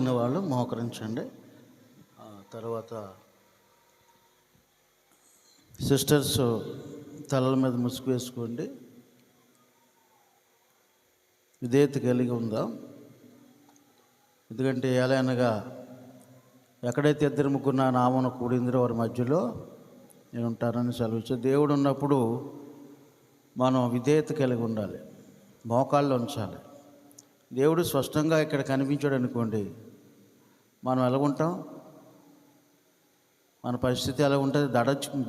కలిగిన వాళ్ళు మోకరించండి. తర్వాత సిస్టర్స్ తలల మీద ముసుగు వేసుకోండి. విధేయత కలిగి ఉందాం. ఎందుకంటే ఎలానగా ఎక్కడైతే ఇద్దరు ముగ్గురు నా నామమున కూడిందిరో వారి మధ్యలో నేను ఉంటానని సెలవిచ్చే. దేవుడు ఉన్నప్పుడు మనం విధేయత కలిగి ఉండాలి, మోకాళ్ళు ఉంచాలి. దేవుడు స్పష్టంగా ఇక్కడ కనిపించాడు అనుకోండి, మనం ఎలాగుంటాం, మన పరిస్థితి ఎలా ఉంటుంది,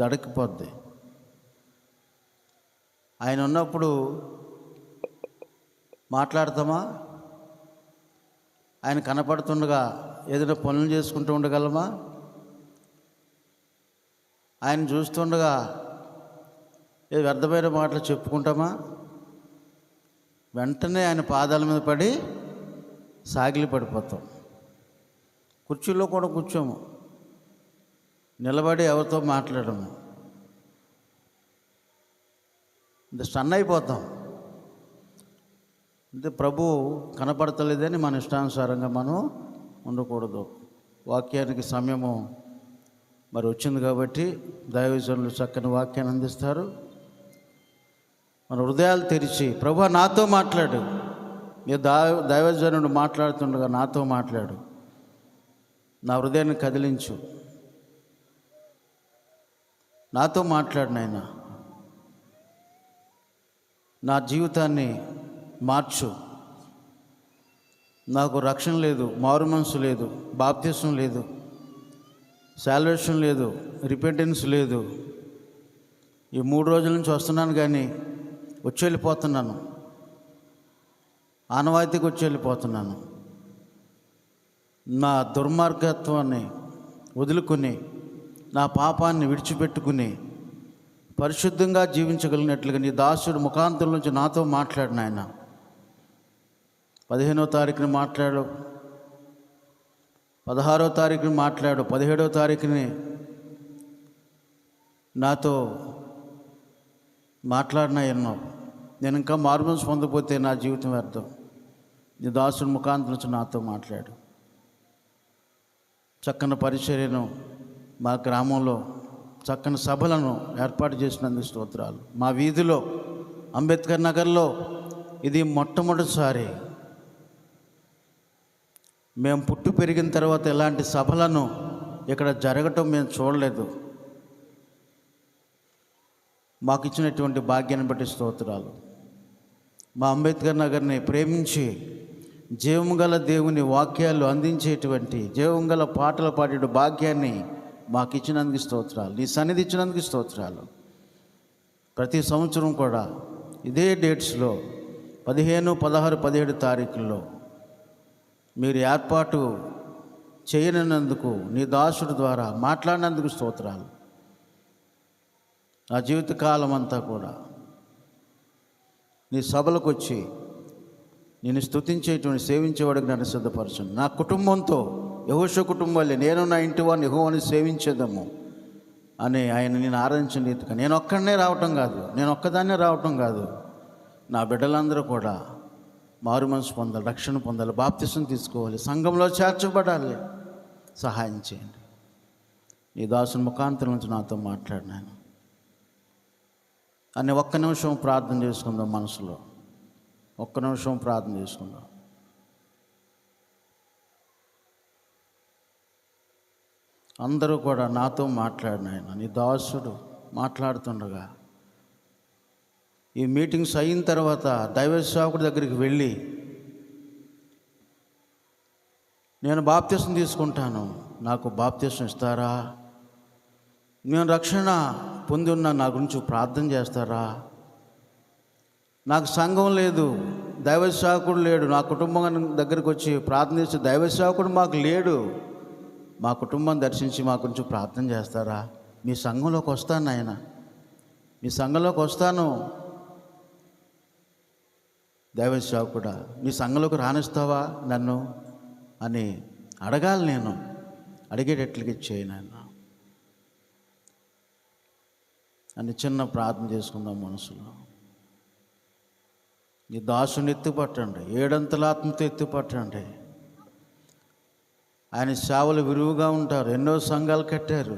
దడక్కిపోద్ది. ఆయన ఉన్నప్పుడు మాట్లాడతామా? ఆయన కనపడుతుండగా ఏదైనా పనులు చేసుకుంటూ ఉండగలమా? ఆయన చూస్తుండగా ఏ వ్యర్థమైన మాటలు చెప్పుకుంటామా? వెంటనే ఆయన పాదాల మీద పడి సాగిలి పడిపోతాం. కుర్చీలో కూడా కూర్చోము, నిలబడి ఎవరితో మాట్లాడము, స్టన్ అయిపోతాం. అంటే ప్రభు కనపడతలేదని మన ఇష్టానుసారంగా మనం ఉండకూడదు. వాక్యానికి సమయము మరి వచ్చింది కాబట్టి దైవజనులు చక్కని వాక్యాన్ని అందిస్తారు. మన హృదయాలు తెరిచి ప్రభు నాతో మాట్లాడు, నీ దైవజనుడు మాట్లాడుతుండగా నాతో మాట్లాడు, నా హృదయాన్ని కదిలించు, నాతో మాట్లాడు నాయనా, నా జీవితాన్ని మార్చు. నాకు రక్షణ లేదు, మారు మనసు లేదు, బాప్తిసం లేదు, సాల్వేషన్ లేదు, రిపెంటెన్స్ లేదు. ఈ 3 రోజుల నుంచి వస్తున్నాను కానీ వచ్చి వెళ్ళిపోతున్నాను, ఆనవాయితీకి వచ్చి వెళ్ళిపోతున్నాను. నా దుర్మార్గత్వాన్ని వదులుకొని నా పాపాన్ని విడిచిపెట్టుకుని పరిశుద్ధంగా జీవించగలిగినట్లుగా నీ దాసుడు ముఖాంతం నుంచి నాతో మాట్లాడిన ఆయన 15వ తారీఖుని మాట్లాడు, 16వ తారీఖుని మాట్లాడు, 17వ తారీఖుని నాతో మాట్లాడినా ఎన్నో. నేను ఇంకా మారుమనసు పొందకపోతే నా జీవితం వ్యర్థం. నీ దాసుడు ముఖాంతం నుంచి నాతో మాట్లాడు. చక్కని పరిచర్యను మా గ్రామంలో చక్కని సభలను ఏర్పాటు చేసినందుకు స్తోత్రాలు. మా వీధిలో అంబేద్కర్ నగర్లో ఇది మొట్టమొదటిసారి. మేము పుట్టి పెరిగిన తర్వాత ఇలాంటి సభలను ఇక్కడ జరగటం మేము చూడలేదు. మాకు ఇచ్చినటువంటి భాగ్యాన్ని బట్టి స్తోత్రాలు. మా అంబేద్కర్ నగర్ని ప్రేమించి జీవము గల దేవుని వాక్యాలు అందించేటువంటి జీవం గల పాటలు పాడే భాగ్యాన్ని మాకు ఇచ్చినందుకు స్తోత్రాలు. నీ సన్నిధి ఇచ్చినందుకు స్తోత్రాలు. ప్రతి సంవత్సరం కూడా ఇదే డేట్స్లో 15, 16, 17 తారీఖుల్లో మీరు ఏర్పాటు చేయనందుకు నీ దాసుడు ద్వారా మాట్లాడినందుకు స్తోత్రాలు. నా జీవితకాలం అంతా కూడా నీ సభలకు వచ్చి నేను స్తుతించేటువంటి సేవించేవాడికి నన్ను సిద్ధపరచండి. నా కుటుంబంతో యెహోషువ కుటుంబాలే నేను నా ఇంటి వారిని యెహోవాని సేవించేద్దాము అని ఆయన నేను ఆరాధించిన రీతిగా నేను ఒక్కడనే రావటం కాదు, నేను ఒక్కదాన్నే రావటం కాదు, నా బిడ్డలందరూ కూడా మారు మనసు పొందాలి, రక్షణ పొందాలి, బాప్తిసం తీసుకోవాలి, సంఘంలో చేర్చబడాలి. సహాయం చేయండి. నీ దాసుని ముఖాంతరం నుంచి నాతో మాట్లాడినాను అని ఒక్క నిమిషం ప్రార్థన చేసుకుందాం. మనసులో ఒక్క నిమిషం ప్రార్థన చేసుకుందాం. అందరూ కూడా నాతో మాట్లాడినాయన. నీ దాసుడు మాట్లాడుతుండగా ఈ మీటింగ్స్ అయిన తర్వాత దైవ సేవకుడి దగ్గరికి వెళ్ళి నేను బాప్తిసం తీసుకుంటాను, నాకు బాప్తిసం ఇస్తారా? నేను రక్షణ పొంది ఉన్నా, నా గురించి ప్రార్థన చేస్తారా? నాకు సంఘం లేదు, దైవ సేవకుడు లేడు, నా కుటుంబం దగ్గరికి వచ్చి ప్రార్థన చేసి దైవ సేవకుడు మాకు లేడు, మా కుటుంబం దర్శించి మా గురించి ప్రార్థన చేస్తారా? మీ సంఘంలోకి వస్తాను నాయన, మీ సంఘంలోకి వస్తాను. దైవ సేవకుడా, నీ సంఘంలోకి రానిస్తావా నన్ను అని అడగాలి. నేను అడిగేటట్లుగా ఇచ్చేయి నాయన అని చిన్న ప్రార్థన చేసుకుందాం మనసులో. నీ దాసుని ఎత్తుపట్టండి, 7 అంతల ఆత్మతో ఎత్తుపట్టండి. ఆయన సేవలు విరివిగా ఉంటారు. ఎన్నో సంఘాలు కట్టారు.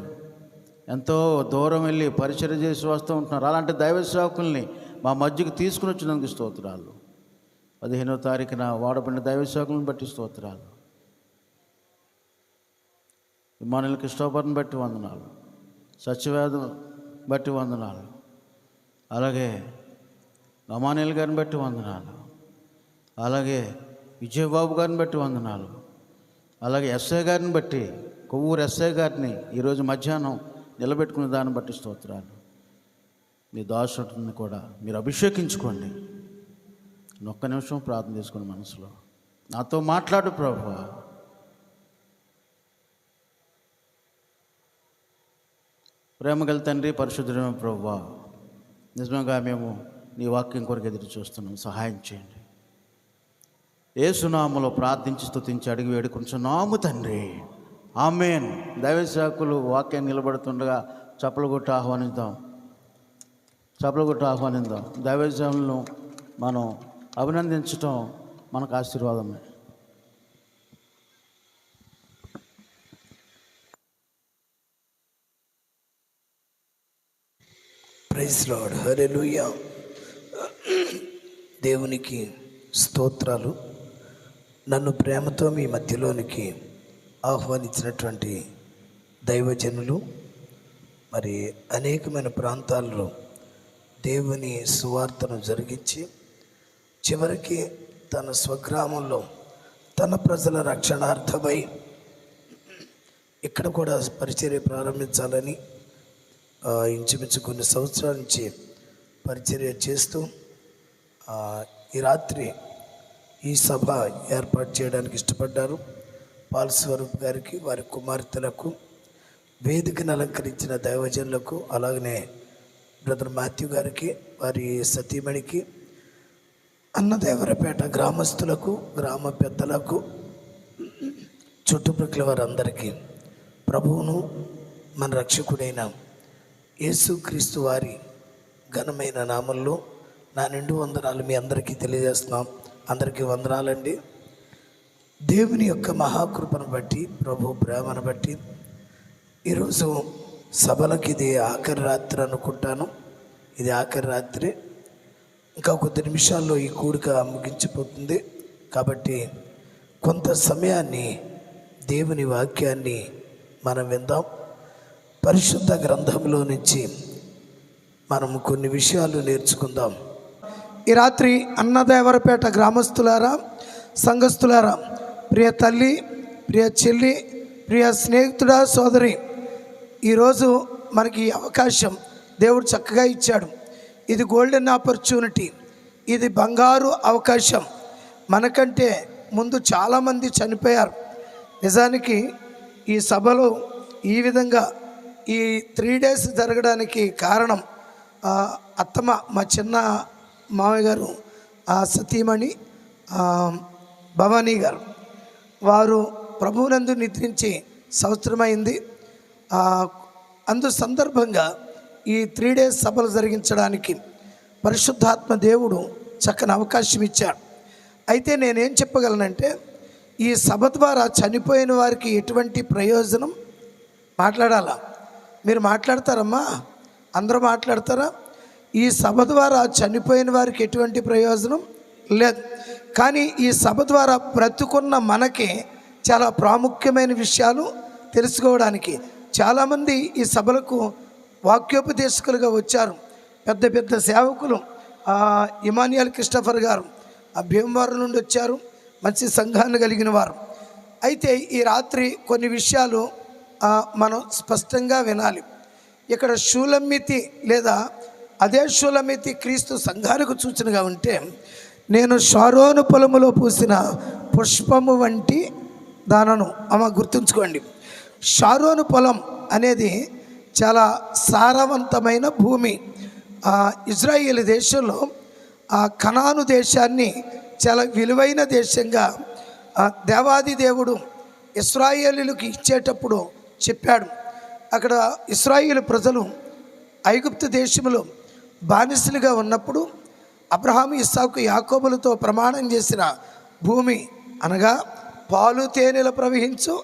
ఎంతో దూరం వెళ్ళి పరిచర్య చేసి వస్తూ ఉంటున్నారు. అలాంటి దైవ సేవకుల్ని మా మధ్యకు తీసుకుని వచ్చినందుకు స్తోత్రాలు. 15వ తారీఖున వాడబడిన దైవ సేవకులను బట్టి స్తోత్రాలు. ఇమ్మానుయేల్ కృష్ణోపర్ని బట్టి వందనాలు. సత్యవేదం బట్టి వందనాలు. అలాగే గమానియల్ గారిని బట్టి వందనాలు. అలాగే విజయబాబు గారిని బట్టి వందనాలు. అలాగే ఎస్ఐ గారిని బట్టి, కొవ్వూరు ఎస్ఐ గారిని ఈరోజు మధ్యాహ్నం నిలబెట్టుకునే దాన్ని బట్టి స్తోత్రాలు. మీ దాసుడిని కూడా మీరు అభిషేకించుకోండి. ఒక్క నిమిషం ప్రార్థన చేసుకోండి. మనసులో నాతో మాట్లాడు ప్రభువా. ప్రేమగల తండ్రి, పరిశుద్ధుడైన ప్రభువా, నిజంగా మేము నీ వాక్యం కొరకు ఎదురు చూస్తున్నాం. సహాయం చేయండి. యేసు నామములో ప్రార్థించి స్తుతించి అడిగి వేడుకుంటున్నాము తండ్రి. ఆమేన్. దైవ సేవకులు వాక్యాన్ని నిలబడుతుండగా చప్పలు కొట్టి ఆహ్వానిద్దాం. దైవ సేవలను మనం అభినందించటం మనకు ఆశీర్వాదమే. Praise lord. హల్లెలూయా. దేవునికి స్తోత్రాలు. నన్ను ప్రేమతో మీ మధ్యలోనికి ఆహ్వానించినటువంటి దైవజనులు, మరి అనేకమైన ప్రాంతాల్లో దేవుని సువార్తను జరిగించి చివరికి తన స్వగ్రామంలో తన ప్రజల రక్షణార్థమై ఇక్కడ కూడా పరిచర్య ప్రారంభించాలని ఇంచుమించు కొన్ని సంవత్సరాల నుంచి పరిచర్య చేస్తూ ఈ రాత్రి ఈ సభ ఏర్పాటు చేయడానికి ఇష్టపడ్డారు. పాల్ స్వరూప్ గారికి, వారి కుమార్తెలకు, వేదికను అలంకరించిన దైవజనులకు, అలాగనే బ్రదర్ మాథ్యూ గారికి, వారి సతీమణికి, అన్నదేవరపేట గ్రామస్తులకు, గ్రామ పెద్దలకు, చుట్టుపక్కల వారందరికీ ప్రభువును మన రక్షకుడైన యేసుక్రీస్తు వారి ఘనమైన నామంలో నా నిండు వందనాలు మీ అందరికీ తెలియజేస్తున్నాం. అందరికీ వందనాలండి. దేవుని యొక్క మహాకృపను బట్టి, ప్రభు ప్రేమను బట్టి ఈరోజు సభలకు ఇది ఆఖరి రాత్రి అనుకుంటాను. ఇది ఆఖరి రాత్రి. ఇంకా కొద్ది నిమిషాల్లో ఈ కూడిక ముగించిపోతుంది. కాబట్టి కొంత సమయాన్ని దేవుని వాక్యాన్ని మనం విందాం. పరిశుద్ధ గ్రంథంలో నుంచి మనం కొన్ని విషయాలు నేర్చుకుందాం. ఈ రాత్రి అన్నదేవరపేట గ్రామస్తులారా, సంఘస్థులారా, ప్రియ తల్లి, ప్రియ చెల్లి, ప్రియ స్నేహితుడా, సోదరి, ఈరోజు మనకి అవకాశం దేవుడు చక్కగా ఇచ్చాడు. ఇది గోల్డెన్ ఆపర్చునిటీ. ఇది బంగారు అవకాశం. మనకంటే ముందు చాలామంది చనిపోయారు. నిజానికి ఈ సభలో ఈ విధంగా ఈ 3 days జరగడానికి కారణం అత్తమ్మ, మా చిన్న మామయ్య గారు, సతీమణి భవానీ గారు, వారు ప్రభువునందు నిద్రించి సంవత్సరమైంది. అందు సందర్భంగా ఈ 3 days సభలు జరిగించడానికి పరిశుద్ధాత్మ దేవుడు చక్కని అవకాశం ఇచ్చాడు. అయితే నేనేం చెప్పగలనంటే, ఈ సభ ద్వారా చనిపోయిన వారికి ఎటువంటి ప్రయోజనం? మాట్లాడాలా? మీరు మాట్లాడతారమ్మా? అందరూ మాట్లాడతారా? ఈ సభ ద్వారా చనిపోయిన వారికి ఎటువంటి ప్రయోజనం లేదు. కానీ ఈ సభ ద్వారా బ్రతుకున్న మనకి చాలా ప్రాముఖ్యమైన విషయాలు తెలుసుకోవడానికి చాలామంది ఈ సభలకు వాక్యోపదేశకులుగా వచ్చారు. పెద్ద పెద్ద సేవకులు. ఇమానియల్ క్రిస్టఫర్ గారు భీమవరం నుండి వచ్చారు. మంచి సంఘాన్ని కలిగిన వారు. అయితే ఈ రాత్రి కొన్ని విషయాలు మనం స్పష్టంగా వినాలి. ఇక్కడ షూలమ్మితి లేదా అదే షూలమ్మితి క్రీస్తు సంఘానికి సూచనగా ఉంటే, నేను షారోను పొలములో పూసిన పుష్పము వంటి దానను. గుర్తుంచుకోండి, షారోను పొలం అనేది చాలా సారవంతమైన భూమి. ఇజ్రాయేల్ దేశంలో కనాను దేశాన్ని చాలా విలువైన దేశంగా దేవాది దేవుడు ఇశ్రాయేలీయులకు ఇచ్చేటప్పుడు చెప్పాడు. అక్కడ ఇశ్రాయేలు ప్రజలు ఐగుప్తు దేశంలో బానిసలుగా ఉన్నప్పుడు అబ్రహాము, ఇస్సాకు, యాకోబులతో ప్రమాణం చేసిన భూమి అనగా పాలు తేనెలు ప్రవహించు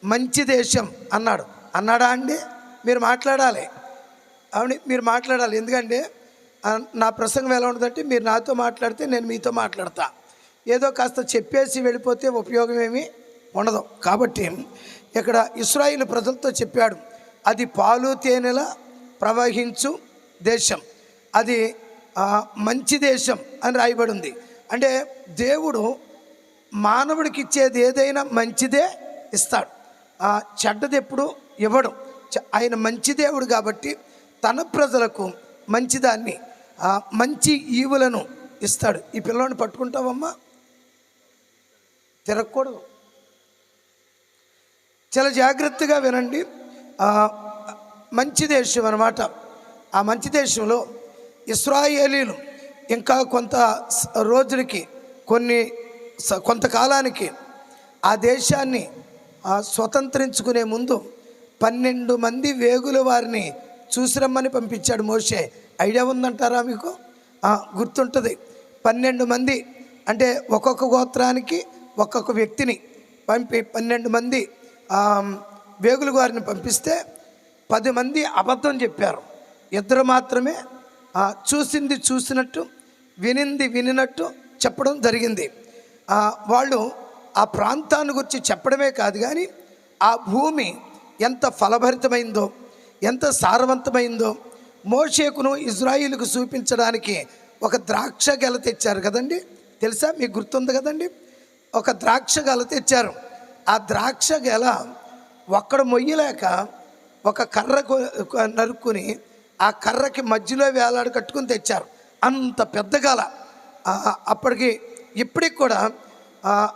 మంచి దేశం అన్నాడు. అన్నాడా అండి? మీరు మాట్లాడాలి. అవును, మీరు మాట్లాడాలి. ఎందుకంటే నా ప్రసంగం ఎలా ఉంటుందంటే, మీరు నాతో మాట్లాడితే నేను మీతో మాట్లాడతా. ఏదో కాస్త చెప్పేసి వెళ్ళిపోతే ఉపయోగం ఏమీ ఉండదు. కాబట్టి ఇక్కడ ఇశ్రాయేలు ప్రజలతో చెప్పాడు, అది పాలు తేనెల ప్రవహించు దేశం, అది మంచి దేశం అని రాయబడి ఉంది. అంటే దేవుడు మానవుడికి ఇచ్చేది ఏదైనా మంచిదే ఇస్తాడు, చెడ్డది ఎప్పుడు ఇవ్వడం. ఆయన మంచి దేవుడు కాబట్టి తన ప్రజలకు మంచిదాన్ని, మంచి ఈవులను ఇస్తాడు. ఈ పిల్లవాడిని పట్టుకుంటావమ్మా, తిరగకూడదు. చాలా జాగ్రత్తగా వినండి. మంచి దేశం అన్నమాట. ఆ మంచి దేశంలో ఇశ్రాయేలీలు ఇంకా కొంత రోజులకి కొంతకాలానికి ఆ దేశాన్ని స్వతంత్రించుకునే ముందు 12 మంది వేగుల వారిని చూసిరమ్మని పంపించాడు మోషే. ఐడియా ఉందంటారా మీకు? గుర్తుంటుంది. 12 మంది అంటే ఒక్కొక్క గోత్రానికి ఒక్కొక్క వ్యక్తిని పంపి 12 మంది వేగుల వారిని పంపిస్తే 10 మంది అబద్ధం చెప్పారు. 2 మాత్రమే చూసింది చూసినట్టు, వినింది వినినట్టు చెప్పడం జరిగింది. వాళ్ళు ఆ ప్రాంతాన్ని గురించి చెప్పడమే కాదు, కానీ ఆ భూమి ఎంత ఫలభరితమైందో, ఎంత సారవంతమైందో మోషేకును ఇజ్రాయిలుకు చూపించడానికి ఒక ద్రాక్ష గెల తెచ్చారు కదండి. తెలుసా? మీకు గుర్తుంది కదండి. ఒక ద్రాక్ష గెల తెచ్చారు. ఆ ద్రాక్ష గెల ఒక్కడు మొయ్యలేక ఒక కర్ర నరుక్కుని ఆ కర్రకి మధ్యలో వేలాడు కట్టుకుని తెచ్చారు. అంత పెద్ద గల. అప్పటికి ఇప్పటికి కూడా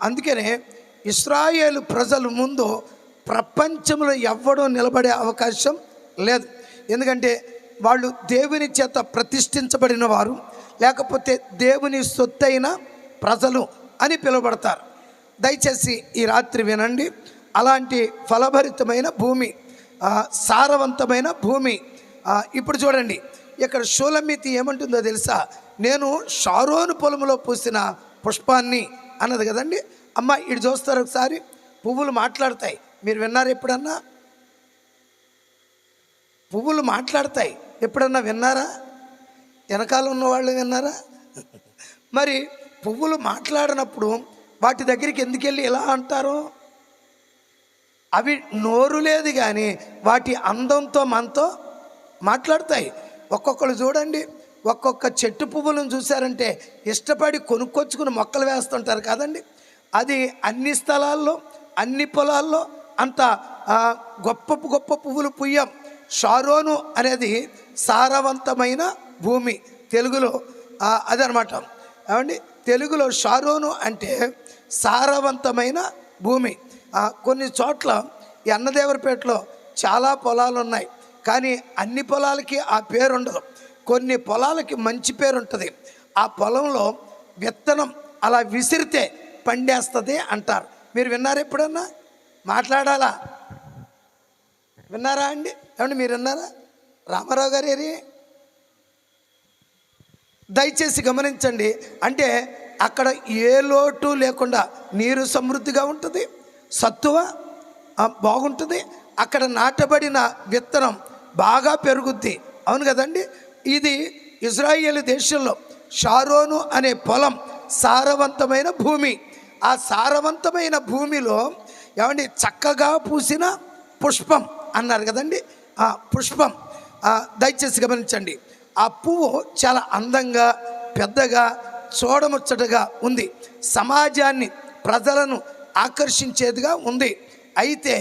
అందుకనే ఇశ్రాయేలు ప్రజల ముందు ప్రపంచంలో ఎవ్వడూ నిలబడే అవకాశం లేదు. ఎందుకంటే వాళ్ళు దేవుని చేత ప్రతిష్ఠించబడిన వారు, లేకపోతే దేవుని సొత్తైన ప్రజలు అని పిలువబడతారు. దయచేసి ఈ రాత్రి వినండి. అలాంటి ఫలభరితమైన భూమి, సారవంతమైన భూమి. ఇప్పుడు చూడండి, ఇక్కడ షూలమీతి ఏమంటుందో తెలుసా? నేను షారోను పొలంలో పూసిన పుష్పాన్ని అన్నది కదండి. అమ్మ ఇటు చూస్తారు ఒకసారి, పువ్వులు మాట్లాడతాయి. మీరు విన్నారు ఎప్పుడన్నా? పువ్వులు మాట్లాడతాయి ఎప్పుడన్నా విన్నారా? వెనకాల ఉన్నవాళ్ళు విన్నారా? మరి పువ్వులు మాట్లాడినప్పుడు వాటి దగ్గరికి ఎందుకు వెళ్ళి ఇలా అంటారు? అవి నోరు లేదు కానీ వాటి అందంతో మనతో మాట్లాడతాయి. ఒక్కొక్కరు చూడండి, ఒక్కొక్క చెట్టు పువ్వులను చూశారంటే ఇష్టపడి కొనుక్కొచ్చుకుని మొక్కలు వేస్తుంటారు కాదండి. అది అన్ని స్థలాల్లో, అన్ని పొలాల్లో అంత గొప్ప గొప్ప పువ్వులు పుయ్యం. షారోను అనేది సారవంతమైన భూమి. తెలుగులో అదనమాట. ఏమండి, తెలుగులో షారోను అంటే సారవంతమైన భూమి. కొన్ని చోట్ల ఈ అన్నదేవరపేటలో చాలా పొలాలు ఉన్నాయి, కానీ అన్ని పొలాలకి ఆ పేరు ఉండదు. కొన్ని పొలాలకి మంచి పేరు ఉంటుంది. ఆ పొలంలో విత్తనం అలా విసిరితే పండేస్తుంది అంటారు. మీరు విన్నారా ఎప్పుడన్నా? మాట్లాడాలా? విన్నారా అండి? ఏమండి మీరు విన్నారా? రామారావు గారు ఏరి దయచేసి గమనించండి. అంటే అక్కడ ఏ లోటు లేకుండా నీరు సమృద్ధిగా ఉంటుంది, సత్తువ బాగుంటుంది, అక్కడ నాటబడిన విత్తనం బాగా పెరుగుద్ది. అవును కదండి. ఇది ఇజ్రాయేలు దేశంలో షారోను అనే పొలం సారవంతమైన భూమి. ఆ సారవంతమైన భూమిలో ఏమండి చక్కగా పూసిన పుష్పం అన్నారు కదండి. ఆ పుష్పం దయచేసి గమనించండి. ఆ పువ్వు చాలా అందంగా, పెద్దగా, చూడముచ్చటగా ఉంది. సమాజాన్ని, ప్రజలను ఆకర్షించేదిగా ఉంది. అయితే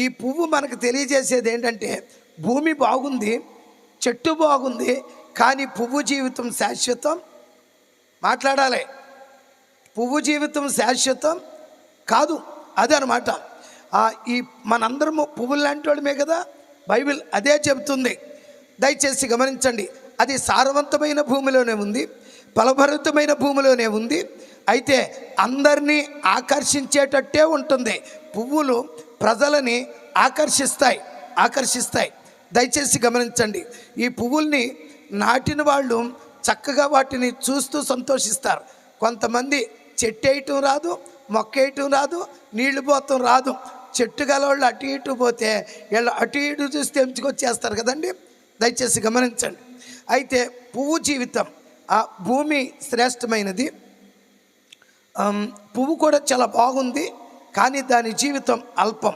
ఈ పువ్వు మనకు తెలియజేసేది ఏంటంటే, భూమి బాగుంది, చెట్టు బాగుంది, కానీ పువ్వు జీవితం శాశ్వతం. మాట్లాడాలి. పువ్వు జీవితం శాశ్వతం కాదు, అదనమాట. ఈ మనందరము పువ్వులు లాంటి వాళ్ళమే కదా, బైబిల్ అదే చెబుతుంది. దయచేసి గమనించండి. అది సారవంతమైన భూమిలోనే ఉంది, ఫలభరితమైన భూమిలోనే ఉంది. అయితే అందరినీ ఆకర్షించేటట్టే ఉంటుంది. పువ్వులు ప్రజలని ఆకర్షిస్తాయి. దయచేసి గమనించండి. ఈ పువ్వుల్ని నాటిన వాళ్ళు చక్కగా వాటిని చూస్తూ సంతోషిస్తారు. కొంతమంది చెట్టు వేయటం రాదు, మొక్క వేయటం రాదు, నీళ్లు పోతం రాదు, చెట్టు గలవాళ్ళు అటు ఇటు పోతే వీళ్ళు అటు ఇటు చూసి తెంచుకొచ్చేస్తారు కదండి. దయచేసి గమనించండి. అయితే పువ్వు జీవితం, ఆ భూమి శ్రేష్టమైనది, పువ్వు కూడా చాలా బాగుంది, కానీ దాని జీవితం అల్పం.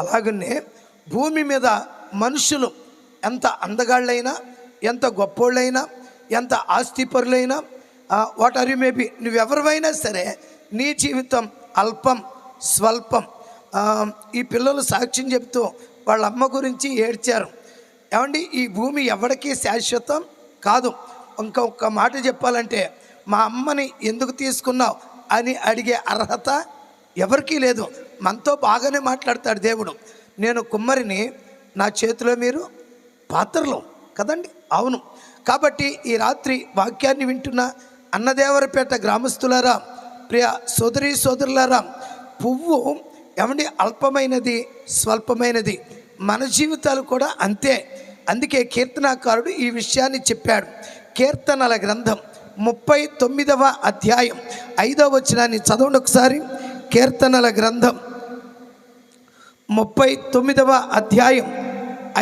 అలాగనే భూమి మీద మనుషులు ఎంత అందగాళ్ళైనా, ఎంత గొప్పోళ్ళైనా, ఎంత ఆస్తిపరులైనా, వాట్ ఆర్ యు మేబీ, నువ్వెవరివైనా సరే నీ జీవితం అల్పం, స్వల్పం. ఈ పిల్లలు సాక్ష్యం చెప్తూ వాళ్ళ అమ్మ గురించి ఏడ్చారు. ఏమండి, ఈ భూమి ఎవరికీ శాశ్వతం కాదు. ఇంకొక మాట చెప్పాలంటే, మా అమ్మని ఎందుకు తీసుకున్నావు అని అడిగే అర్హత ఎవరికీ లేదు. మనతో బాగానే మాట్లాడతాడు దేవుడు. నేను కుమ్మరిని, నా చేతిలో మీరు పాత్రలు కదండి. అవును. కాబట్టి ఈ రాత్రి వాక్యాన్ని వింటున్న అన్నదేవరపేట గ్రామస్తులారా, ప్రియ సోదరీ సోదరులారా, పువ్వు ఏమండి అల్పమైనది, స్వల్పమైనది. మన జీవితాలు కూడా అంతే. అందుకే కీర్తనాకారుడు ఈ విషయాన్ని చెప్పాడు. కీర్తనల గ్రంథం 39వ అధ్యాయం 5వ వచనాన్ని చదవండి ఒకసారి. కీర్తనల గ్రంథం 39వ అధ్యాయం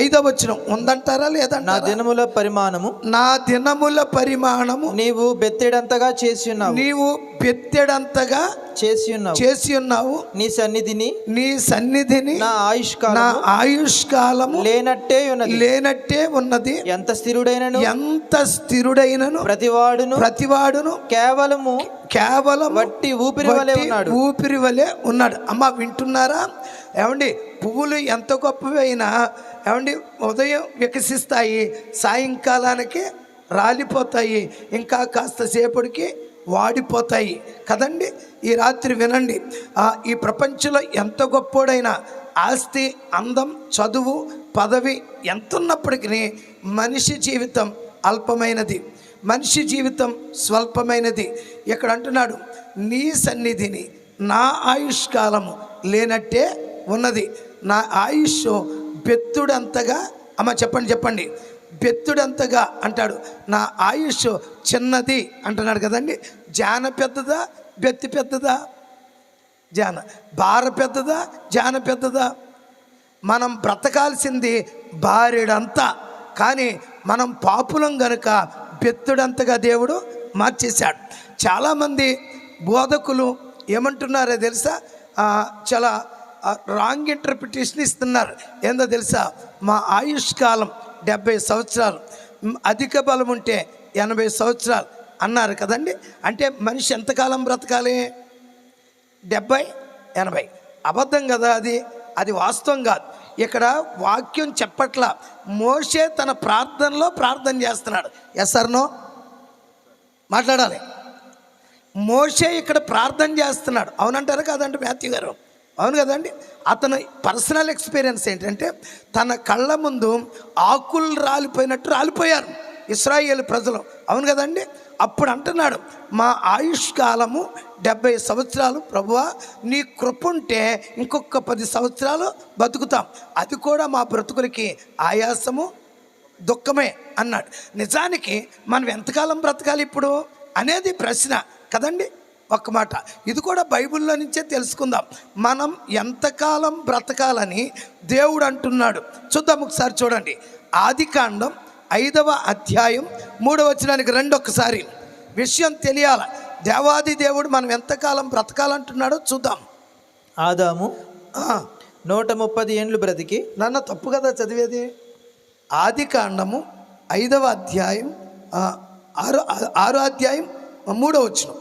5వ వచనం ఉందంటారా లేదంటారా? నా దినముల పరిమాణము, నా దినముల పరిమాణము నీవు బెత్తెడంతగా చేసి ఉన్నావు, నీవు బెత్తెడంతగా చేసి ఉన్నావు. నీ సన్నిధిని నా ఆయుష్కాలము లేనట్టే ఉన్నది. ఎంత స్థిరుడైనను ప్రతివాడును కేవలం వట్టి ఊపిరి వలె ఉన్నాడు. అమ్మ వింటున్నారా? ఏమండి, పువ్వులు ఎంత గొప్పవి అయినా ఏమండి ఉదయం వికసిస్తాయి, సాయంకాలానికి రాలిపోతాయి, ఇంకా కాస్త సేపటికి వాడిపోతాయి కదండి. ఈ రాత్రి వినండి, ఈ ప్రపంచంలో ఎంత గొప్పోడైనా ఆస్తి, అందం, చదువు, పదవి ఎంతున్నప్పటికీ మనిషి జీవితం అల్పమైనది, మనిషి జీవితం స్వల్పమైనది. ఇక్కడ అంటున్నాడు, నీ సన్నిధిని నా ఆయుష్కాలము లేనట్టే ఉన్నది. నా ఆయుష్ బెత్తుడంతగా, అమ్మ చెప్పండి, బెత్తుడంతగా అంటాడు. నా ఆయుష్ చిన్నది అంటున్నాడు కదండి. జాన పెద్దదా, బెత్తి పెద్దదా? జాన. బార పెద్దదా, జాన పెద్దదా? మనం బ్రతకాల్సింది బారెడంతా, కానీ మనం పాపులం గనుక బెత్తుడంతగా దేవుడు మార్చేశాడు. చాలామంది బోధకులు ఏమంటున్నారో తెలుసా? చాలా రాంగ్ ఇంటర్ప్రిటేషన్ ఇస్తున్నారు. ఏందో తెలుసా? మా ఆయుష్కాలం 70 సంవత్సరాలు, అధిక బలం ఉంటే 80 సంవత్సరాలు అన్నారు కదండి. అంటే మనిషి ఎంతకాలం బ్రతకాలి? 70, 80. అబద్ధం కదా అది వాస్తవం కాదు. ఇక్కడ వాక్యం చెప్పట్లా. మోషే తన ప్రార్థనలో ప్రార్థన చేస్తున్నాడు. Yes or no? మాట్లాడాలి. మోషే ఇక్కడ ప్రార్థన చేస్తున్నాడు. అవునంటారా కాదండి మాథ్యూ గారు? అవును కదండి. అతను పర్సనల్ ఎక్స్పీరియన్స్ ఏంటంటే, తన కళ్ళ ముందు ఆకులు రాలిపోయినట్టు రాలిపోయారు ఇశ్రాయేలు ప్రజలు. అవును కదండి. అప్పుడు అంటున్నాడు, మా ఆయుష్కాలము 70 సంవత్సరాలు ప్రభువా, నీ కృప ఉంటే ఇంకొక 10 సంవత్సరాలు బతుకుతాం, అది కూడా మా బ్రతుకులకి ఆయాసము, దుఃఖమే అన్నాడు. నిజానికి మనం ఎంతకాలం బ్రతకాలి ఇప్పుడు అనేది ప్రశ్న కదండి. ఒక్క మాట, ఇది కూడా బైబిల్లో నుంచే తెలుసుకుందాం. మనం ఎంతకాలం బ్రతకాలని దేవుడు అంటున్నాడు. చూద్దాం ఒకసారి. చూడండి, ఆదికాండం 5వ అధ్యాయం 3వ వచనానికి రండి. ఒక్కసారి విషయం తెలియాల. దేవాది దేవుడు మనం ఎంతకాలం బ్రతకాలంటున్నాడో చూద్దాం. ఆదాము 130 ఏండ్లు బ్రతికి. నాన్న తప్పు కదా చదివేది. ఆదికాండము 5వ అధ్యాయం 6వ అధ్యాయం 3వ వచనం.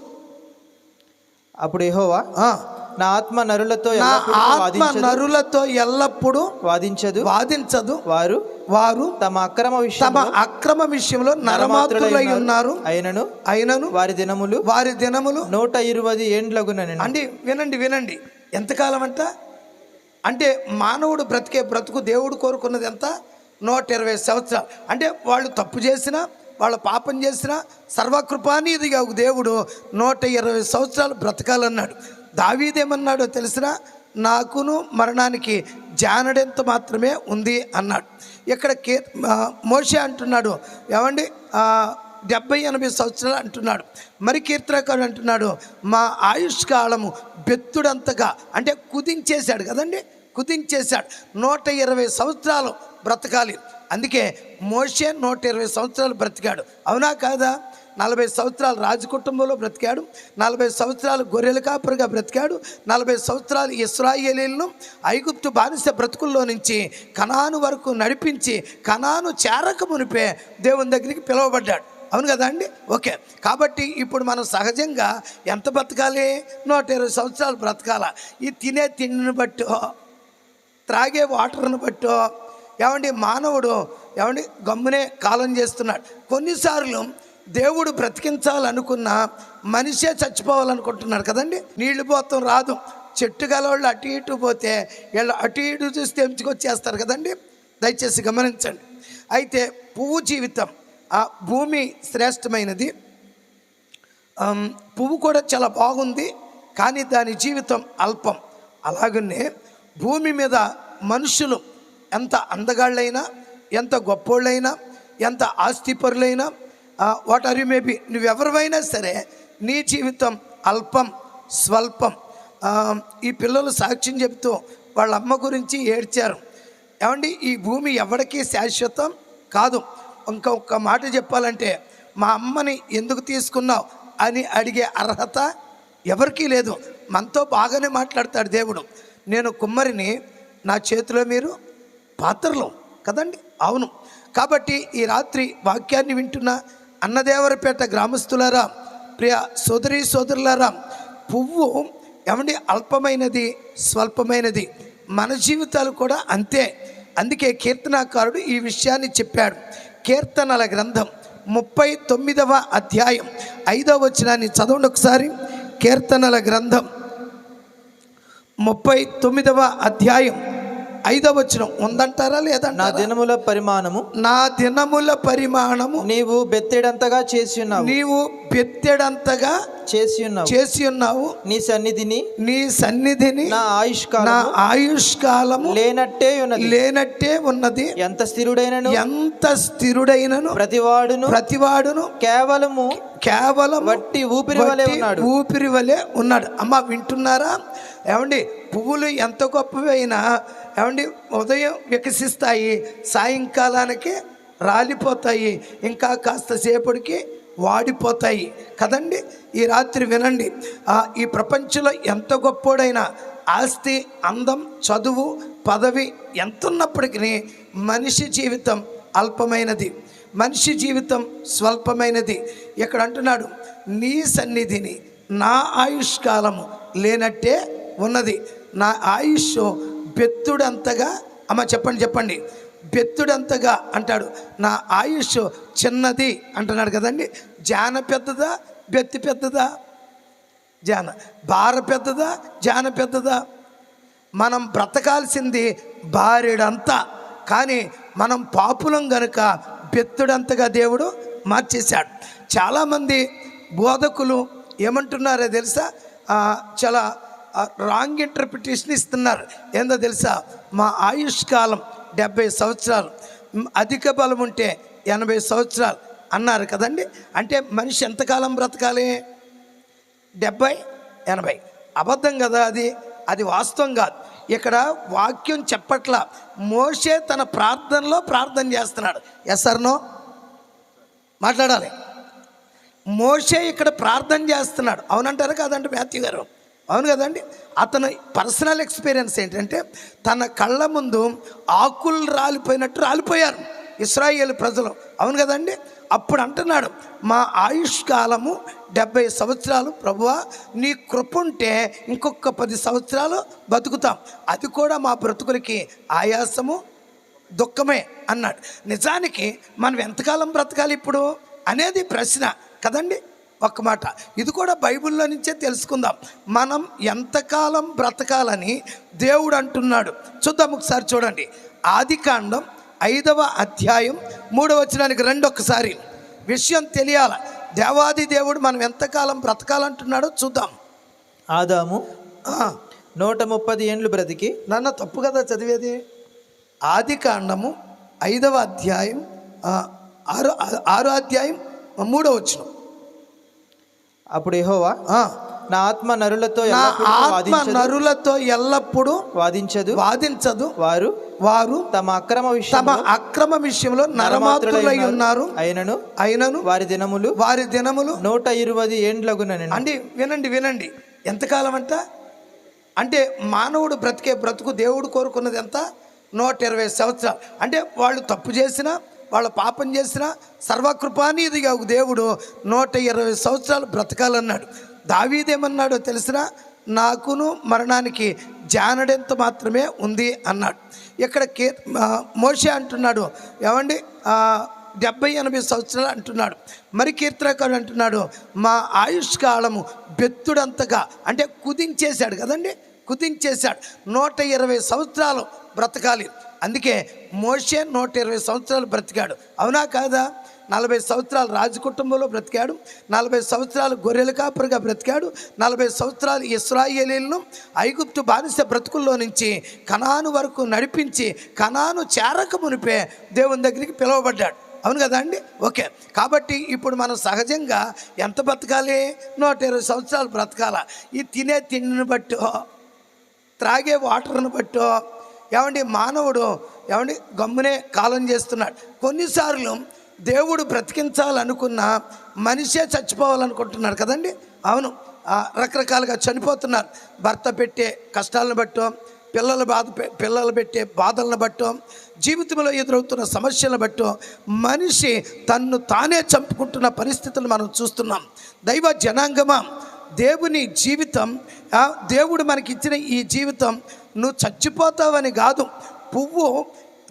అప్పుడు యెహోవా, నా ఆత్మ నరులతో ఎల్లప్పుడూ వాదించదు, వారు తమ అక్రమ విషయంలో నరమాత్రులై ఉన్నారు. అయినను వారి దినములు 120 ఏండ్లగునని. అంటే వినండి, ఎంతకాలం అంట? అంటే మానవుడు బ్రతుకు దేవుడు కోరుకున్నది ఎంత? 120 సంవత్సరాలు. అంటే వాళ్ళు తప్పు చేసినా, వాళ్ళ పాపం చేసిన సర్వకృపానిధిగా దేవుడు 120 సంవత్సరాలు బ్రతకాలన్నాడు. దావీదేమన్నాడో తెలిసినా, నాకును మరణానికి జానడెంత మాత్రమే ఉంది అన్నాడు. ఇక్కడ మోషే అంటున్నాడు, ఏమండి 70-80 సంవత్సరాలు అంటున్నాడు. మరి కీర్తనకారుడు అంటున్నాడు, మా ఆయుష్కాలము బెత్తుడంతగా, అంటే కుదించేశాడు కదండి. కుదించేశాడు. 120 సంవత్సరాలు బ్రతకాలి. అందుకే మోషే 120 సంవత్సరాలు బ్రతికాడు. అవునా కాదా? 40 సంవత్సరాలు రాజు కుటుంబంలో బ్రతికాడు, 40 సంవత్సరాలు గొర్రెల కాపరిగా బ్రతికాడు, 40 సంవత్సరాలు ఇశ్రాయేలీలను ఐగుప్తు బానిస బ్రతుకుల్లో నుంచి కనాను వరకు నడిపించి కనాను చేరక మునిపే దేవుని దగ్గరికి పిలువబడ్డాడు. అవును కదా అండి? ఓకే. కాబట్టి ఇప్పుడు మనం సహజంగా ఎంత బ్రతకాలి? 120 సంవత్సరాలు బ్రతకాల. ఈ తినే తిండిని బట్టో, త్రాగే వాటర్ని బట్టో ఏమండి మానవుడు ఏమండి గమ్మునే కాలం చేస్తున్నాడు. కొన్నిసార్లు దేవుడు బ్రతికించాలనుకున్న మనిషే చచ్చిపోవాలనుకుంటున్నాడు కదండి. నీళ్లు పోతాం రాదు, చెట్టు గలవాళ్ళు అటు ఇటు పోతే వీళ్ళు అటు ఇటు చూసి తెంచుకొచ్చేస్తారు కదండి. దయచేసి గమనించండి. అయితే పువ్వు జీవితం, ఆ భూమి శ్రేష్టమైనది, పువ్వు కూడా చాలా బాగుంది, కానీ దాని జీవితం అల్పం. అలాగనే భూమి మీద మనుషులు ఎంత అందగాళ్ళైనా, ఎంత గొప్పోళ్ళైనా, ఎంత ఆస్తిపరులైనా, వాట్ ఆర్ యు మేబీ, నువ్వెవరివైనా సరే నీ జీవితం అల్పం, స్వల్పం. ఈ పిల్లలు సాక్ష్యం చెబుతూ వాళ్ళ అమ్మ గురించి ఏడ్చారు. ఏమండి, ఈ భూమి ఎవరికీ శాశ్వతం కాదు. ఇంకొక మాట చెప్పాలంటే, మా అమ్మని ఎందుకు తీసుకున్నావు అని అడిగే అర్హత ఎవరికీ లేదు. మనతో బాగానే మాట్లాడతాడు దేవుడు. నేను కుమ్మరిని, నా చేతిలో మీరు పాత్రలు కదండి. అవును. కాబట్టి ఈ రాత్రి వాక్యాన్ని వింటున్న అన్నదేవరపేట గ్రామస్తులారా, ప్రియ సోదరీ సోదరులారా, పువ్వు ఏమండి అల్పమైనది, స్వల్పమైనది. మన జీవితాలు కూడా అంతే. అందుకే కీర్తనాకారుడు ఈ విషయాన్ని చెప్పాడు. కీర్తనల గ్రంథం 39వ అధ్యాయం 5వ వచనాన్ని చదవండి ఒకసారి. కీర్తనల గ్రంథం 39వ అధ్యాయం 5వ వచనం ఉందంటారా లేదంటారా? నా దినముల పరిమాణము, నా దినముల పరిమాణము నీవు బెత్తెడంతగా చేసి ఉన్నావు, నీవు బెత్తెడంతగా చేసి ఉన్నావు. నీ సన్నిధిని నా ఆయుష్కాలము లేనట్టే ఉన్నది. ఎంత స్థిరుడైనను ప్రతివాడును కేవలం వట్టి ఊపిరి వలె ఉన్నాడు. అమ్మ వింటున్నారా? ఏమండి, పువ్వులు ఎంత గొప్పవైనా ఏమండి ఉదయం వికసిస్తాయి, సాయంకాలానికి రాలిపోతాయి, ఇంకా కాస్త సేపటికి వాడిపోతాయి కదండి. ఈ రాత్రి వినండి, ఈ ప్రపంచంలో ఎంత గొప్పోడైనా ఆస్తి, అందం, చదువు, పదవి ఎంతున్నప్పటికీ మనిషి జీవితం అల్పమైనది, మనిషి జీవితం స్వల్పమైనది. ఇక్కడ అంటున్నాడు, నీ సన్నిధిని నా ఆయుష్కాలము లేనట్టే ఉన్నది. నా ఆయుష్ బెత్తుడంతగా, అమ్మ చెప్పండి, బెత్తుడంతగా అంటాడు. నా ఆయుష్ చిన్నది అంటున్నాడు కదండి. జాన పెద్దదా, బెత్తి పెద్దదా? జాన. బార పెద్దదా, జాన పెద్దదా? మనం బ్రతకాల్సింది బారెడంతా, కానీ మనం పాపులం గనుక బెత్తుడంతగా దేవుడు మార్చేశాడు. చాలామంది బోధకులు ఏమంటున్నారో తెలుసా? చాలా రాంగ్ ఇంటర్ప్రిటేషన్ ఇస్తున్నారు. ఏందో తెలుసా? మా ఆయుష్కాలం 70 సంవత్సరాలు, అధిక బలం ఉంటే 80 సంవత్సరాలు అన్నారు కదండి. అంటే మనిషి ఎంతకాలం బ్రతకాలి? 70, 80. అబద్ధం కదా అది వాస్తవం కాదు. ఇక్కడ వాక్యం చెప్పట్లా. మోషే తన ప్రార్థనలో ప్రార్థన చేస్తున్నాడు. Yes or no? మాట్లాడాలి. మోషే ఇక్కడ ప్రార్థన చేస్తున్నాడు. అవునంటారా కాదంటే మాథ్యూ గారు? అవును కదండి. అతను పర్సనల్ ఎక్స్పీరియన్స్ ఏంటంటే, తన కళ్ళ ముందు ఆకులు రాలిపోయినట్టు రాలిపోయారు ఇశ్రాయేలు ప్రజలు. అవును కదండి. అప్పుడు అంటున్నాడు, మా ఆయుష్కాలము 70 సంవత్సరాలు ప్రభువా, నీ కృప ఉంటే ఇంకొక 10 సంవత్సరాలు బతుకుతాం, అది కూడా మా బ్రతుకులకి ఆయాసము, దుఃఖమే అన్నాడు. నిజానికి మనం ఎంతకాలం బ్రతకాలి ఇప్పుడు అనేది ప్రశ్న కదండి. ఒక్క మాట, ఇది కూడా బైబిల్లో నుంచే తెలుసుకుందాం. మనం ఎంతకాలం బ్రతకాలని దేవుడు అంటున్నాడు. చూద్దాం ఒకసారి. చూడండి, ఆదికాండం 5వ అధ్యాయం 3వ వచనానికి రండి. ఒక్కసారి విషయం తెలియాల. దేవాది దేవుడు మనం ఎంతకాలం బ్రతకాలంటున్నాడో చూద్దాం. ఆదాము 130 ఏండ్లు బ్రతికి. నాన్న తప్పు కదా చదివేది. ఆదికాండము 5వ అధ్యాయం 6వ అధ్యాయం 3వ వచనం. అప్పుడు యెహోవా నా ఆత్మ నరులతో నా ఎల్లప్పుడూ ఆత్మ వాదించదు. నరులతో ఎల్లప్పుడూ వాదించదు. వారు తమ అక్రమ విషయంలో నరమాత్రులై ఉన్నారు. అయినను వారి దినములు 120 ఏండ్లగునని. అంటే వినండి ఎంతకాలం అంటే మానవుడు బ్రతుకు దేవుడు కోరుకున్నది ఎంత? 120 సంవత్సరాలు. అంటే వాళ్ళు తప్పు చేసినా, వాళ్ళ పాపం చేసినా సర్వకృపానిధిగా దేవుడు 120 సంవత్సరాలు బ్రతకాలన్నాడు. దావీదేమన్నాడో తెలిసినా, నాకును మరణానికి జానడెంత మాత్రమే ఉంది అన్నాడు. ఇక్కడ మోషే అంటున్నాడు, ఏమండి 70-80 సంవత్సరాలు అంటున్నాడు. మరి కీర్తనకారుడు అంటున్నాడు, మా ఆయుష్కాలము బెత్తుడంతగా, అంటే కుదించేశాడు కదండి, కుదించేశాడు. 120 సంవత్సరాలు బ్రతకాలి. అందుకే మోషే 120 సంవత్సరాలు బ్రతికాడు. అవునా కాదా? 40 సంవత్సరాలు రాజు కుటుంబంలో బ్రతికాడు, 40 సంవత్సరాలు గొర్రెల కాపరిగా బ్రతికాడు, 40 సంవత్సరాలు ఇశ్రాయేలీలను ఐగుప్తు బానిస బ్రతుకుల్లో నుంచి కనాను వరకు నడిపించి కనాను చేరక మునిపే దేవుని దగ్గరికి పిలువబడ్డాడు. అవును కదా అండి? ఓకే. కాబట్టి ఇప్పుడు మనం సహజంగా ఎంత బ్రతకాలి? 120 సంవత్సరాలు బ్రతకాల. ఈ తినే తిండిని బట్టో, త్రాగే వాటర్ని బట్టో ఏమండి మానవుడు గమ్మునే కాలం చేస్తున్నాడు. కొన్నిసార్లు దేవుడు బ్రతికించాలనుకున్న మనిషే చచ్చిపోవాలనుకుంటున్నాడు కదండి. అవును, రకరకాలుగా చనిపోతున్నారు. భర్త పెట్టే కష్టాలను బట్టో, పిల్లలు పెట్టే బాధలను బట్టో, జీవితంలో ఎదురవుతున్న సమస్యలను బట్టో మనిషి తన్ను తానే చంపుకుంటున్న పరిస్థితులు మనం చూస్తున్నాం. దైవ జనాంగమా, దేవుని జీవితం, దేవుడు మనకిచ్చిన ఈ జీవితం నువ్వు చచ్చిపోతావని కాదు. పువ్వు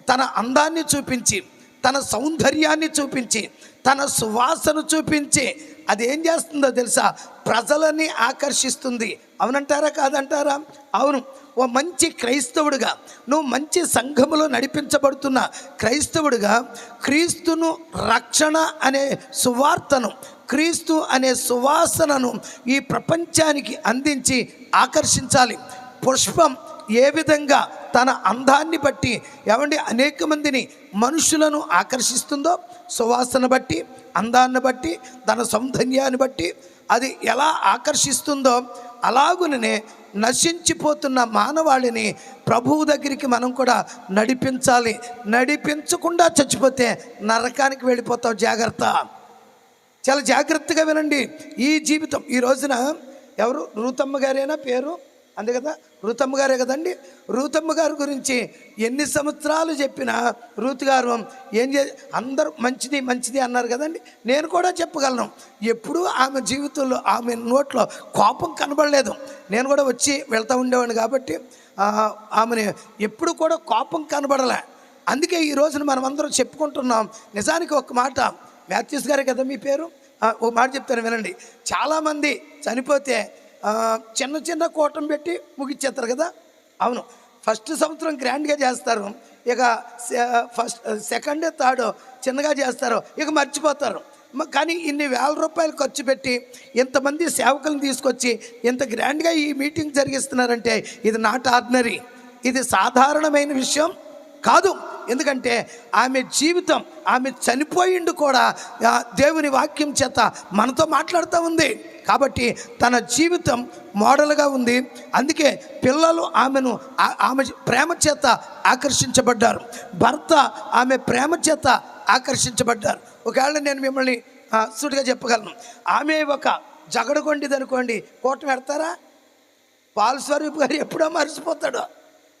తన అందాన్ని చూపించి, తన సౌందర్యాన్ని చూపించి, తన సువాసన చూపించి అది ఏం చేస్తుందో తెలుసా? ప్రజలని ఆకర్షిస్తుంది. అవునంటారా కాదంటారా? అవును. ఓ మంచి క్రైస్తవుడిగా, నువ్వు మంచి సంఘములో నడిపించబడుతున్న క్రైస్తవుడిగా క్రీస్తును, రక్షణ అనే సువార్తను, క్రీస్తు అనే సువాసనను ఈ ప్రపంచానికి అందించి ఆకర్షించాలి. పుష్పం ఏ విధంగా తన అందాన్ని బట్టి అనేక మందిని, మనుషులను ఆకర్షిస్తుందో, సువాసన బట్టి, అందాన్ని బట్టి, తన సౌందర్యాన్ని బట్టి అది ఎలా ఆకర్షిస్తుందో, అలాగునే నశించిపోతున్న మానవాళిని ప్రభువు దగ్గరికి మనం కూడా నడిపించాలి. నడిపించకుండా చచ్చిపోతే నరకానికి వెళ్ళిపోతావు. జాగ్రత్త, చాలా జాగ్రత్తగా వినండి. ఈ జీవితం ఈ రోజున ఎవరు? రూతమ్మ గారేనా పేరు? అంతే కదా, రూతమ్మ గారే కదండి. రూతమ్మ గారి గురించి ఎన్ని సంవత్సరాలు చెప్పినా రూత్ గారు అందరూ మంచిది అన్నారు కదండి. నేను కూడా చెప్పగలను, ఎప్పుడూ ఆమె జీవితంలో, ఆమె నోట్లో కోపం కనబడలేదు. నేను కూడా వచ్చి వెళ్తూ ఉండేవాడిని కాబట్టి ఆమెను ఎప్పుడు కూడా కోపం కనబడలే. అందుకే ఈ రోజున మనం అందరం చెప్పుకుంటున్నాం. నిజానికి ఒక మాట, మాథ్యూస్ గారే కదా మీ పేరు, ఒక మాట చెప్తాను వినండి. చాలామంది చనిపోతే చిన్న కూటం పెట్టి ముగిచ్చేస్తారు కదా. అవును, ఫస్ట్ సంవత్సరం గ్రాండ్గా చేస్తారు, ఇక సెకండ్ థర్డ్ చిన్నగా చేస్తారు, ఇక మర్చిపోతారు. కానీ ఇన్ని వేల రూపాయలు ఖర్చు పెట్టి ఇంతమంది సేవకులను తీసుకొచ్చి ఇంత గ్రాండ్గా ఈ మీటింగ్ జరిగిస్తున్నారంటే ఇది నాట్ ఆర్డినరీ, ఇది సాధారణమైన విషయం కాదు. ఎందుకంటే ఆమె జీవితం, ఆమె చనిపోయిండు కూడా దేవుని వాక్యం చేత మనతో మాట్లాడుతూ ఉంది. కాబట్టి తన జీవితం మోడల్గా ఉంది. అందుకే పిల్లలు ఆమె ప్రేమ చేత ఆకర్షించబడ్డారు, భర్త ఆమె ప్రేమ చేత ఆకర్షించబడ్డారు. ఒకవేళ నేను మిమ్మల్ని సూటిగా చెప్పగలను, ఆమె ఒక జగడగొండిది అనుకోండి, కోటం పెడతారా? పాల్ స్వరూప్ గారు ఎప్పుడో మర్చిపోతాడు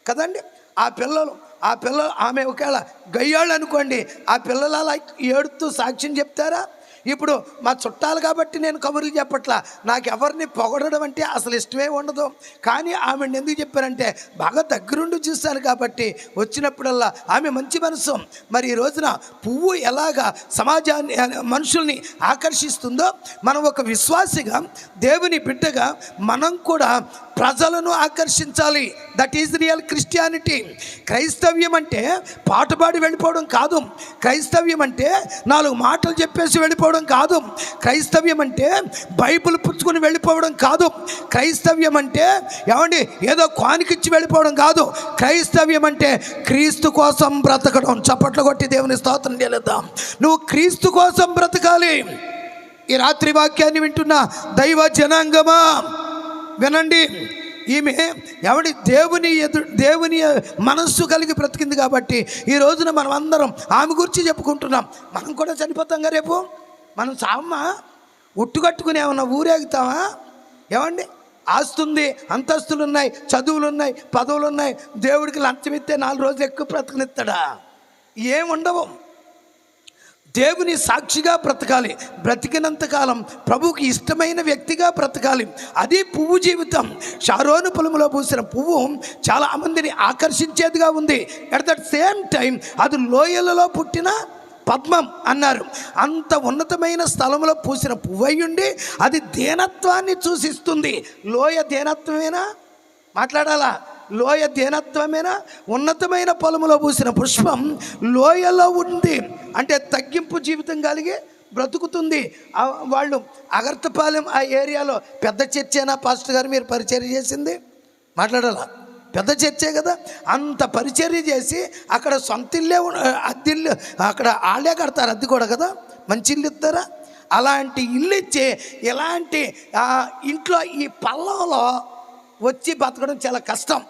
కదండి. ఆ పిల్లలు ఆమె ఒకవేళ గయ్యాళ్ళు అనుకోండి, ఆ పిల్లలు అలా ఏడుతూ సాక్ష్యం చెప్తారా? ఇప్పుడు మా చుట్టాలు కాబట్టి నేను కబుర్లు చెప్పట్లా, నాకు ఎవరిని పొగడడం అంటే అసలు ఇష్టమే ఉండదు. కానీ ఆమెను ఎందుకు చెప్పారంటే బాగా దగ్గరుండి చూశాను కాబట్టి వచ్చినప్పుడల్లా ఆమె మంచి మనసు. మరి ఈ రోజున పువ్వు ఎలాగా సమాజాన్ని, మనుషుల్ని ఆకర్షిస్తుందో, మనం ఒక విశ్వాసిగా, దేవుని బిడ్డగా మనం కూడా ప్రజలను ఆకర్షించాలి. That is real Christianity. క్రైస్తవ్యం అంటే పాట పాడి వెళ్ళిపోవడం కాదు. క్రైస్తవ్యం అంటే 4 మాటలు చెప్పేసి వెళ్ళిపోవడం కాదు. క్రైస్తవ్యం అంటే బైబిల్ పుచ్చుకొని వెళ్ళిపోవడం కాదు. క్రైస్తవ్యం అంటే ఏదో కానికిచ్చి వెళ్ళిపోవడం కాదు. క్రైస్తవ్యం అంటే క్రీస్తు కోసం బ్రతకడం. చప్పట్లు కొట్టి దేవుని స్తోత్రం చేద్దాం. నువ్వు క్రీస్తు కోసం బ్రతకాలి. ఈ రాత్రి వాక్యాన్ని వింటున్న దైవ జనాంగమా, వినండి, ఈమె ఎవడి దేవుని మనస్సు కలిగి బ్రతికింది కాబట్టి ఈ రోజున మనం అందరం ఆమె గురించి చెప్పుకుంటున్నాం. మనం కూడా చనిపోతాంగా రేపు. మనం చావమ్మా, ఉట్టుకట్టుకుని ఏమన్నా ఊరేగుతామా? ఏమండి, ఆస్తుంది, అంతస్తులు ఉన్నాయి, చదువులు ఉన్నాయి, పదవులు ఉన్నాయి. దేవుడికి లంచం ఇస్తే 4 రోజులు ఎక్కువ బ్రతకనిస్తాడా? ఏముండవు. దేవుని సాక్షిగా బ్రతకాలి. బ్రతికినంతకాలం ప్రభువుకి ఇష్టమైన వ్యక్తిగా బ్రతకాలి. అది పువ్వు జీవితం. షారోను పొలములో పూసిన పువ్వు చాలా మందిని ఆకర్షించేదిగా ఉంది. అట్ దట్ సేమ్ టైం అది లోయలలో పుట్టిన పద్మం అన్నారు. అంత ఉన్నతమైన స్థలంలో పూసిన పువ్వయ్యుండి అది దీనత్వాన్ని సూచిస్తుంది. లోయ దీనత్వమేనా? మాట్లాడాలా? లోయ దీనత్వమేనా? ఉన్నతమైన పొలములో పూసిన పుష్పం లోయలో ఉంది అంటే తగ్గింపు జీవితం కలిగి బ్రతుకుతుంది. వాళ్ళు అగర్తపాలెం ఆ ఏరియాలో పెద్ద చర్చేనా పాస్టర్ గారు మీరు పరిచర్య చేసింది? మాట్లాడాలా? పెద్ద చర్చే కదా. అంత పరిచర్య చేసి అక్కడ సొంత ఇల్లే, అద్దిల్లు అక్కడ ఆళ్ళే కడతారు, అద్దె కూడా కదా, మంచి ఇల్లు ఇస్తారా? అలాంటి ఇల్లు ఇచ్చి ఇలాంటి ఇంట్లో ఈ పల్లంలో వచ్చి బతకడం చాలా కష్టం.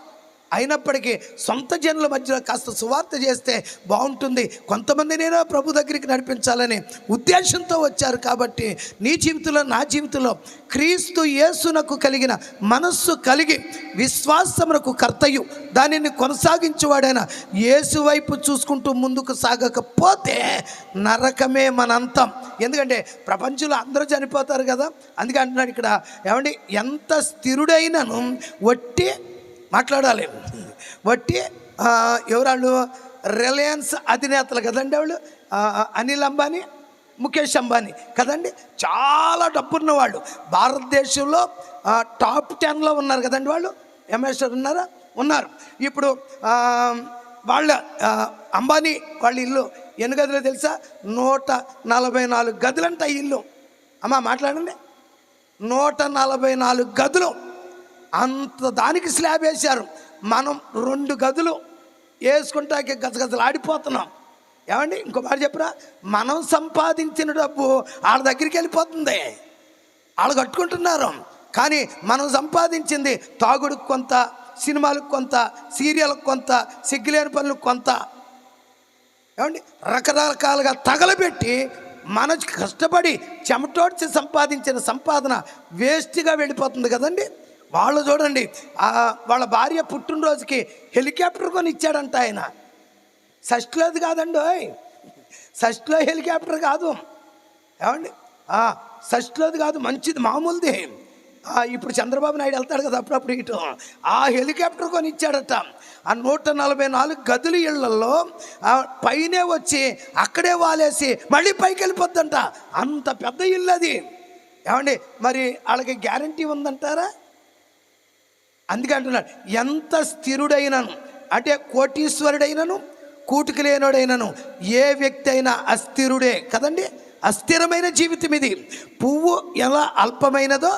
అయినప్పటికీ సొంత జనుల మధ్యలో కాస్త సువార్త చేస్తే బాగుంటుంది, కొంతమందినైనా ప్రభు దగ్గరికి నడిపించాలని ఉద్దేశంతో వచ్చారు. కాబట్టి నీ జీవితంలో, నా జీవితంలో క్రీస్తు యేసునకు కలిగిన మనస్సు కలిగి విశ్వాసమునకు కర్తయు దానిని కొనసాగించేవాడైన యేసు వైపు చూసుకుంటూ ముందుకు సాగకపోతే నరకమే మనంతం. ఎందుకంటే ప్రపంచంలో అందరూ చనిపోతారు కదా. అందుకే అంటున్నాడు ఇక్కడ, ఏమండి, ఎంత స్థిరుడైనను వట్టి మాట్లాడాలి. వట్టి ఎవరాళ్ళు? రిలయన్స్ అధినేతలు కదండి వాళ్ళు. అనిల్ అంబానీ, ముఖేష్ అంబానీ కదండి. చాలా డబ్బున్న వాళ్ళు. భారతదేశంలో టాప్ 10లో ఉన్నారు కదండి వాళ్ళు. ఎంఎస్ ఉన్నారా? ఉన్నారు. ఇప్పుడు వాళ్ళ అంబానీ వాళ్ళ ఇల్లు ఎన్ని గదులు తెలుసా? 144 గదులంట ఇల్లు. అమ్మా మాట్లాడండి. 144 గదులు. అంత దానికి స్లాబ్ వేశారు. మనం 2 గదులు వేసుకుంటాకి గజగజలు ఆడిపోతున్నాం. ఏమండి, ఇంకో మాట చెప్పరా? మనం సంపాదించిన డబ్బు వాళ్ళ దగ్గరికి వెళ్ళిపోతుంది. వాళ్ళు కట్టుకుంటున్నారు. కానీ మనం సంపాదించింది తాగుడుకు కొంత, సినిమాలకు కొంత, సీరియల్కి కొంత, సిగ్గులేని పనులకు కొంత, ఏమండి రకరకాలుగా తగలబెట్టి మన కష్టపడి చెమటోడ్చి సంపాదించిన సంపాదన వేస్ట్గా వెళ్ళిపోతుంది కదండి. వాళ్ళు చూడండి, వాళ్ళ భార్య పుట్టినరోజుకి హెలికాప్టర్ కొని ఇచ్చాడంట ఆయన. షష్ఠిలోది కాదండి, షష్ఠిలో హెలికాప్టర్ కాదు. ఏమండి, షష్ఠిలోది కాదు, మంచిది, మామూలుది. ఇప్పుడు చంద్రబాబు నాయుడు వెళ్తాడు కదా అప్పుడప్పుడు ఇటు, ఆ హెలికాప్టర్ కొని ఇచ్చాడట. ఆ 144 గదులు ఇళ్లలో పైనే వచ్చి అక్కడే వాలేసి మళ్ళీ పైకి వెళ్ళిపోద్దంట. అంత పెద్ద ఇల్లు అది. ఏమండి, మరి వాళ్ళకి గ్యారంటీ ఉందంటారా? అందుకే అంటున్నాడు, ఎంత స్థిరుడైనను అంటే కోటీశ్వరుడైనను కూటికి లేనోడైనను ఏ వ్యక్తి అయినా అస్థిరుడే కదండి. అస్థిరమైన జీవితం ఇది. పువ్వు ఎలా అల్పమైనదో